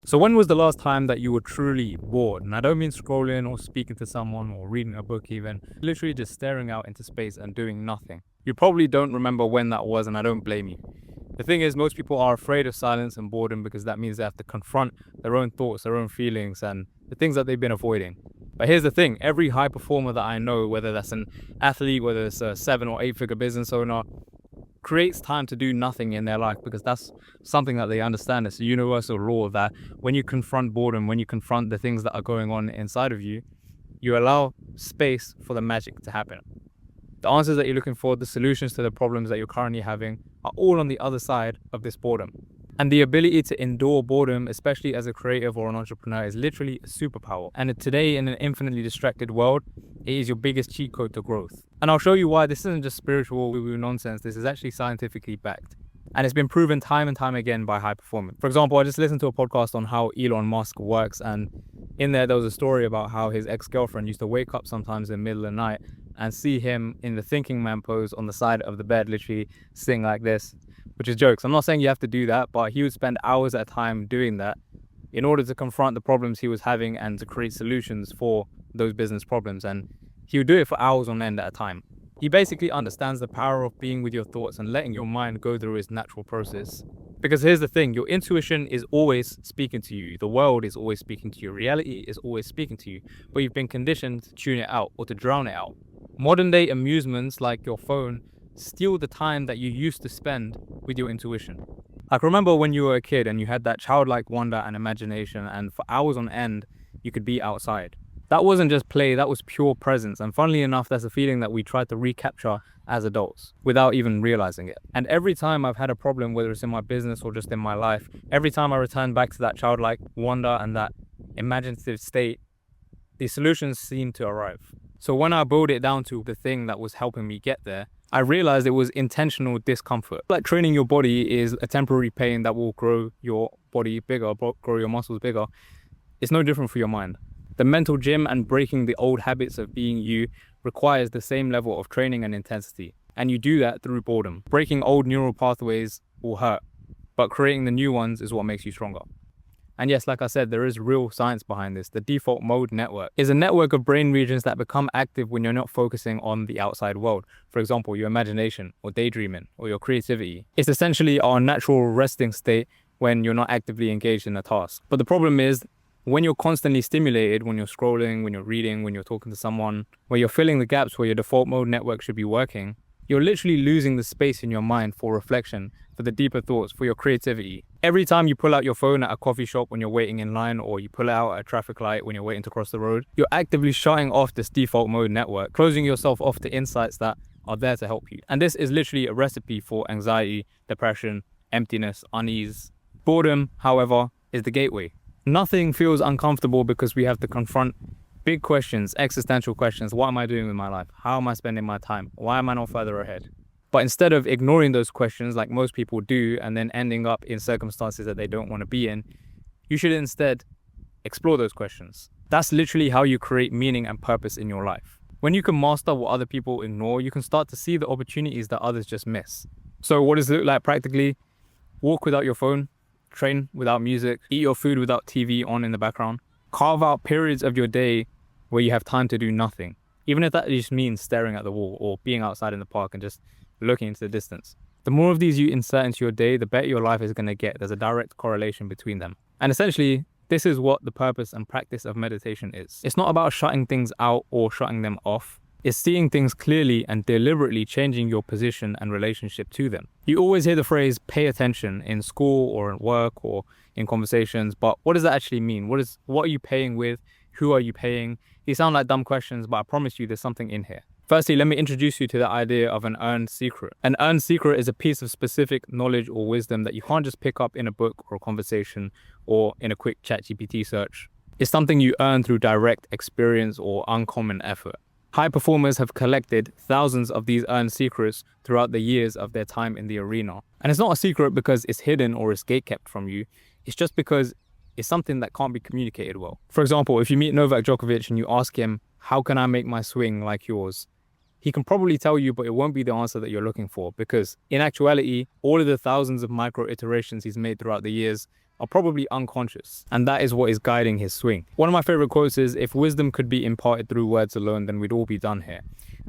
So when was the last time that you were truly bored? And I don't mean scrolling or speaking to someone or reading a book even, literally just staring out into space and doing nothing. You probably don't remember when that was, and I don't blame you. The thing is, most people are afraid of silence and boredom because that means they have to confront their own thoughts, their own feelings, and the things that they've been avoiding. But here's the thing, every high performer that I know, whether that's an athlete, whether it's a 7 or 8 figure business owner, creates time to do nothing in their life because that's something that they understand. It's a universal law that when you confront boredom, when you confront the things that are going on inside of you, you allow space for the magic to happen. The answers that you're looking for, the solutions to the problems that you're currently having, are all on the other side of this boredom. And the ability to endure boredom, especially as a creative or an entrepreneur, is literally a superpower. And today, in an infinitely distracted world, it is your biggest cheat code to growth. And I'll show you why this isn't just spiritual woo-woo nonsense. This is actually scientifically backed. And it's been proven time and time again by high performance. For example, I just listened to a podcast on how Elon Musk works, and in there was a story about how his ex-girlfriend used to wake up sometimes in the middle of the night and see him in the thinking man pose on the side of the bed, literally sitting like this, which is jokes. I'm not saying you have to do that, but he would spend hours at a time doing that in order to confront the problems he was having and to create solutions for those business problems. And he would do it for hours on end at a time. He basically understands the power of being with your thoughts and letting your mind go through its natural process. Because here's the thing, your intuition is always speaking to you. The world is always speaking to you. Reality is always speaking to you. But you've been conditioned to tune it out or to drown it out. Modern day amusements like your phone steal the time that you used to spend with your intuition. Like, remember when you were a kid and you had that childlike wonder and imagination, and for hours on end you could be outside. That wasn't just play, that was pure presence. And funnily enough, that's a feeling that we try to recapture as adults without even realizing it. And every time I've had a problem, whether it's in my business or just in my life, every time I return back to that childlike wonder and that imaginative state, the solutions seem to arrive. So when I boiled it down to the thing that was helping me get there, I realized it was intentional discomfort. Like training your body is a temporary pain that will grow your body bigger, grow your muscles bigger. It's no different for your mind. The mental gym and breaking the old habits of being you requires the same level of training and intensity. And you do that through boredom. Breaking old neural pathways will hurt, but creating the new ones is what makes you stronger. And yes, like I said, there is real science behind this. The default mode network is a network of brain regions that become active when you're not focusing on the outside world. For example, your imagination or daydreaming or your creativity. It's essentially our natural resting state when you're not actively engaged in a task. But the problem is, when you're constantly stimulated, when you're scrolling, when you're reading, when you're talking to someone, where you're filling the gaps where your default mode network should be working, you're literally losing the space in your mind for reflection, for the deeper thoughts, for your creativity. Every time you pull out your phone at a coffee shop when you're waiting in line, or you pull it out at a traffic light when you're waiting to cross the road, you're actively shutting off this default mode network, closing yourself off to insights that are there to help you. And this is literally a recipe for anxiety, depression, emptiness, unease. Boredom, however, is the gateway. Nothing feels uncomfortable because we have to confront big questions, existential questions. What am I doing with my life? How am I spending my time? Why am I not further ahead? But instead of ignoring those questions like most people do and then ending up in circumstances that they don't want to be in, you should instead explore those questions. That's literally how you create meaning and purpose in your life. When you can master what other people ignore, you can start to see the opportunities that others just miss. So what does it look like practically? Walk without your phone, train without music, eat your food without TV on in the background. Carve out periods of your day where you have time to do nothing, even if that just means staring at the wall or being outside in the park and just looking into the distance. The more of these you insert into your day, the better your life is going to get. There's a direct correlation between them. And essentially, this is what the purpose and practice of meditation is. It's not about shutting things out or shutting them off. It's seeing things clearly and deliberately changing your position and relationship to them. You always hear the phrase pay attention in school or at work or in conversations, but what does that actually mean? What are you paying with? Who are you paying? These sound like dumb questions, but I promise you there's something in here. Firstly, let me introduce you to the idea of an earned secret. An earned secret is a piece of specific knowledge or wisdom that you can't just pick up in a book or a conversation or in a quick ChatGPT search. It's something you earn through direct experience or uncommon effort. High performers have collected thousands of these earned secrets throughout the years of their time in the arena. And it's not a secret because it's hidden or it's gatekept from you. It's just because it's something that can't be communicated well. For example, if you meet Novak Djokovic and you ask him, how can I make my swing like yours? He can probably tell you, but it won't be the answer that you're looking for, because in actuality, all of the thousands of micro iterations he's made throughout the years, are probably unconscious, and that is what is guiding his swing. One of my favorite quotes is, "If wisdom could be imparted through words alone, then we'd all be done here."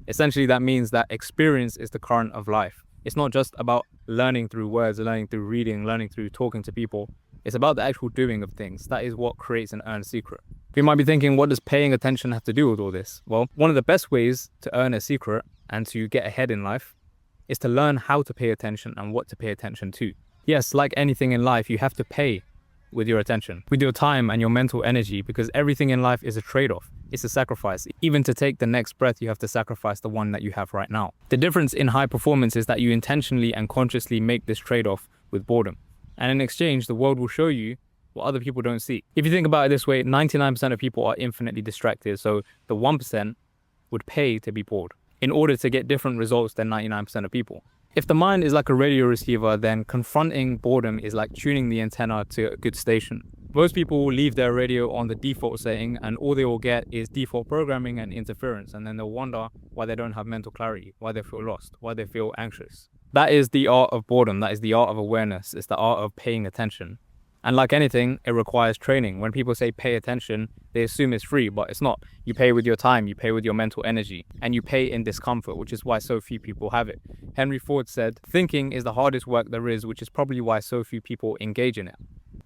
Essentially, that means that experience is the current of life. It's not just about learning through words, learning through reading, learning through talking to people. It's about the actual doing of things. That is what creates an earned secret. You might be thinking, what does paying attention have to do with all this? Well, one of the best ways to earn a secret and to get ahead in life is to learn how to pay attention and what to pay attention to. Yes, like anything in life, you have to pay with your attention, with your time and your mental energy, because everything in life is a trade-off. It's a sacrifice. Even to take the next breath, you have to sacrifice the one that you have right now. The difference in high performance is that you intentionally and consciously make this trade-off with boredom. And in exchange, the world will show you what other people don't see. If you think about it this way, 99% of people are infinitely distracted, so the 1% would pay to be bored in order to get different results than 99% of people. If the mind is like a radio receiver, then confronting boredom is like tuning the antenna to a good station. Most people will leave their radio on the default setting, and all they will get is default programming and interference, and then they'll wonder why they don't have mental clarity, why they feel lost, why they feel anxious. That is the art of boredom. That is the art of awareness. It's the art of paying attention. And like anything, it requires training. When people say pay attention, they assume it's free, but it's not. You pay with your time, you pay with your mental energy, and you pay in discomfort, which is why so few people have it. Henry Ford said, "Thinking is the hardest work there is, which is probably why so few people engage in it."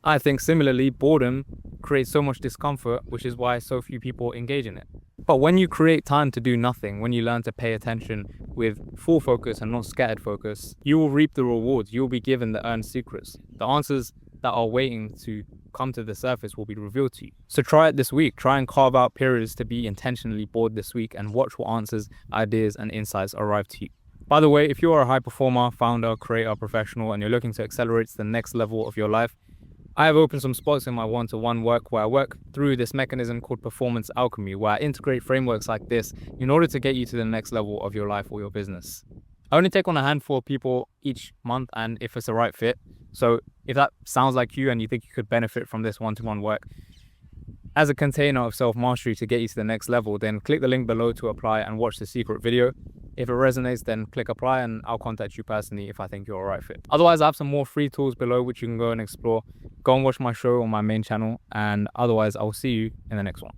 I think similarly, boredom creates so much discomfort, which is why so few people engage in it. But when you create time to do nothing, when you learn to pay attention with full focus and not scattered focus, you will reap the rewards. You will be given the earned secrets. The answers that are waiting to come to the surface will be revealed to you. So try it this week. Try and carve out periods to be intentionally bored this week and watch what answers, ideas, and insights arrive to you. By the way, if you are a high performer, founder, creator, professional, and you're looking to accelerate to the next level of your life, I have opened some spots in my one-to-one work where I work through this mechanism called performance alchemy, where I integrate frameworks like this in order to get you to the next level of your life or your business. I only take on a handful of people each month, and if it's the right fit. So if that sounds like you and you think you could benefit from this one-to-one work as a container of self-mastery to get you to the next level, then click the link below to apply and watch the secret video. If it resonates, then click apply and I'll contact you personally if I think you're a right fit. Otherwise, I have some more free tools below which you can go and explore. Go and watch my show on my main channel, and otherwise I'll see you in the next one.